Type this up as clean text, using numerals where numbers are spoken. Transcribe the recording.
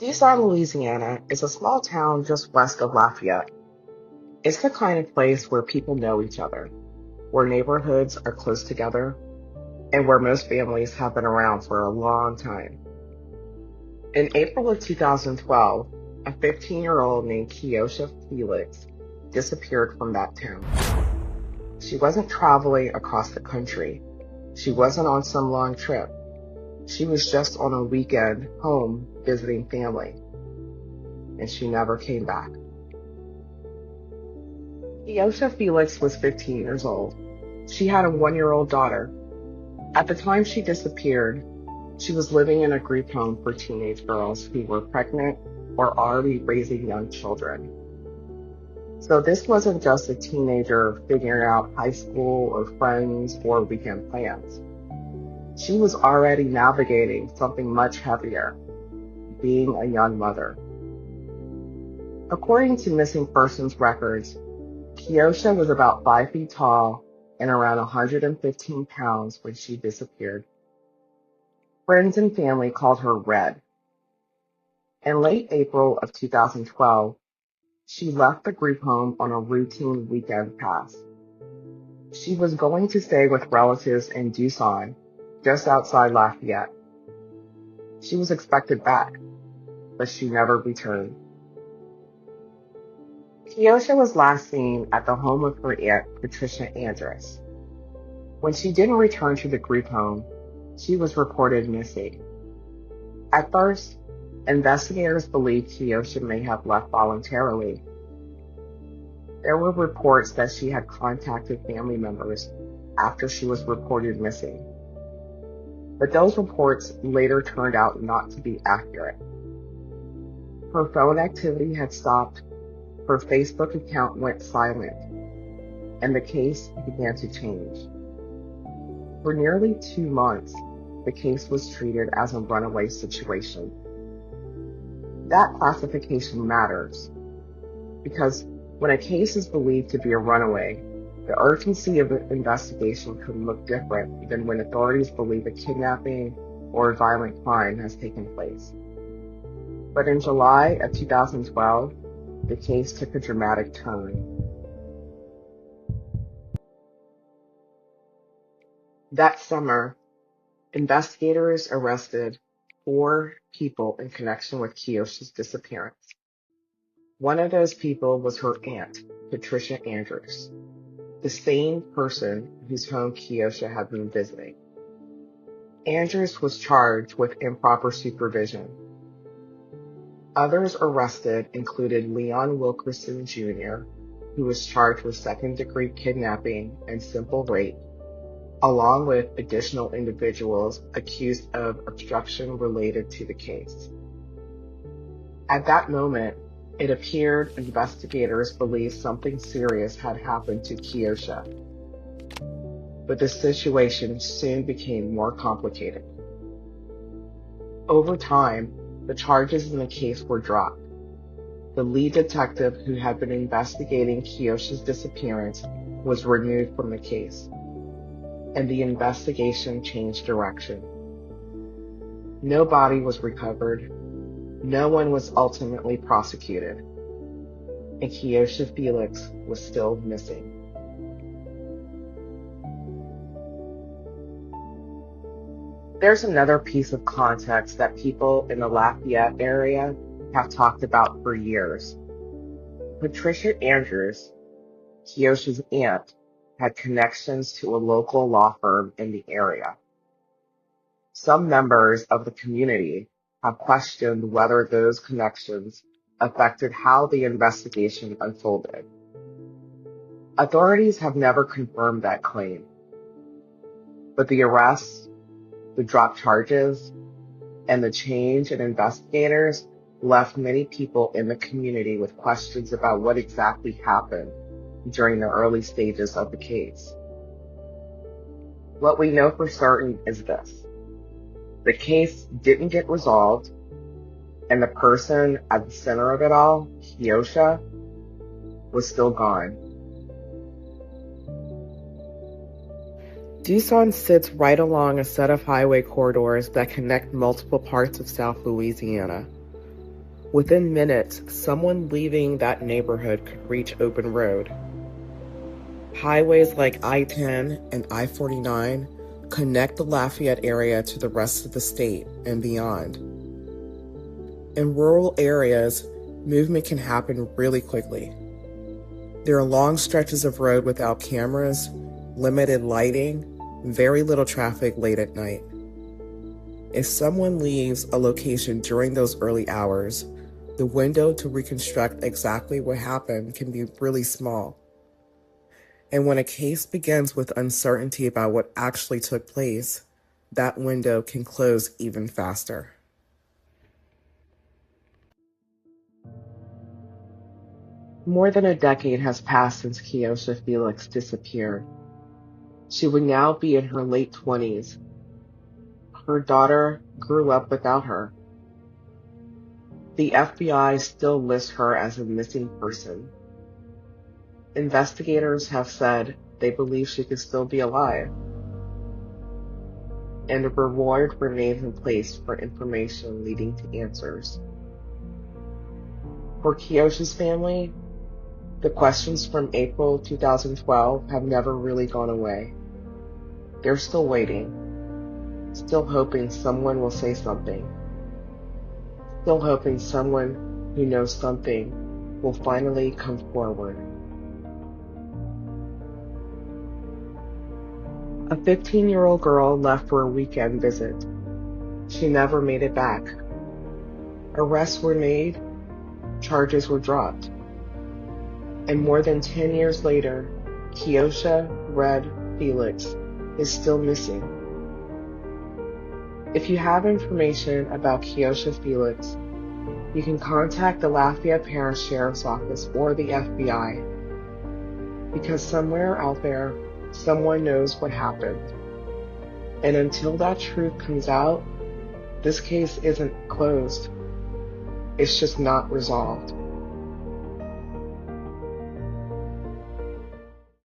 Duson, Louisiana is a small town just west of Lafayette. It's the kind of place where people know each other, where neighborhoods are close together, and where most families have been around for a long time. In April of 2012, a 15-year-old named Keiosha Felix disappeared from that town. She wasn't traveling across the country. She wasn't on some long trip. She was just on a weekend home visiting family, and she never came back. Keiosha Felix was 15 years old. She had a 1-year-old daughter. At the time she disappeared, she was living in a group home for teenage girls who were pregnant or already raising young children. So this wasn't just a teenager figuring out high school or friends or weekend plans. She was already navigating something much heavier, being a young mother. According to missing persons records, Keiosha was about 5 feet tall and around 115 pounds when she disappeared. Friends and family called her Red. In late April of 2012, she left the group home on a routine weekend pass. She was going to stay with relatives in Duson, just outside Lafayette. She was expected back, but she never returned. Keiosha was last seen at the home of her aunt, Patricia Andrus. When she didn't return to the group home, she was reported missing. At first, investigators believed Keiosha may have left voluntarily. There were reports that she had contacted family members after she was reported missing. But those reports later turned out not to be accurate. Her phone activity had stopped, her Facebook account went silent, and the case began to change. For nearly 2 months, the case was treated as a runaway situation. That classification matters because when a case is believed to be a runaway, the urgency of the investigation could look different than when authorities believe a kidnapping or a violent crime has taken place. But in July of 2012, the case took a dramatic turn. That summer, investigators arrested 4 people in connection with Keiosha's disappearance. One of those people was her aunt, Patricia Andrus, the same person whose home Keiosha had been visiting. Andrus was charged with improper supervision. Others arrested included Leon Wilkerson Jr., who was charged with second-degree kidnapping and simple rape, along with additional individuals accused of obstruction related to the case. At that moment, it appeared investigators believed something serious had happened to Keiosha. But the situation soon became more complicated. Over time, the charges in the case were dropped. The lead detective who had been investigating Keiosha's disappearance was removed from the case, and the investigation changed direction. No body was recovered. No one was ultimately prosecuted, and Keiosha Felix was still missing. There's another piece of context that people in the Lafayette area have talked about for years. Patricia Andrus, Keiosha's aunt, had connections to a local law firm in the area. Some members of the community have questioned whether those connections affected how the investigation unfolded. Authorities have never confirmed that claim, but the arrests, the dropped charges, and the change in investigators left many people in the community with questions about what exactly happened during the early stages of the case. What we know for certain is this: the case didn't get resolved, and the person at the center of it all, Keiosha, was still gone. Duson sits right along a set of highway corridors that connect multiple parts of South Louisiana. Within minutes, someone leaving that neighborhood could reach open road. Highways like I-10 and I-49 connect the Lafayette area to the rest of the state and beyond. In rural areas, movement can happen really quickly. There are long stretches of road without cameras, limited lighting, very little traffic late at night. If someone leaves a location during those early hours, the window to reconstruct exactly what happened can be really small. And when a case begins with uncertainty about what actually took place, that window can close even faster. More than a decade has passed since Keiosha Felix disappeared. She would now be in her late 20s. Her daughter grew up without her. The FBI still lists her as a missing person. Investigators have said they believe she could still be alive, and a reward remains in place for information leading to answers. For Keiosha's family, the questions from April 2012 have never really gone away. They're still waiting, still hoping someone will say something, still hoping someone who knows something will finally come forward. A 15-year-old girl left for a weekend visit. She never made it back. Arrests were made, charges were dropped. And more than 10 years later, Keiosha Felix is still missing. If you have information about Keiosha Felix, you can contact the Lafayette Parish Sheriff's Office or the FBI, because somewhere out there, someone knows what happened. And until that truth comes out, this case isn't closed. It's just not resolved.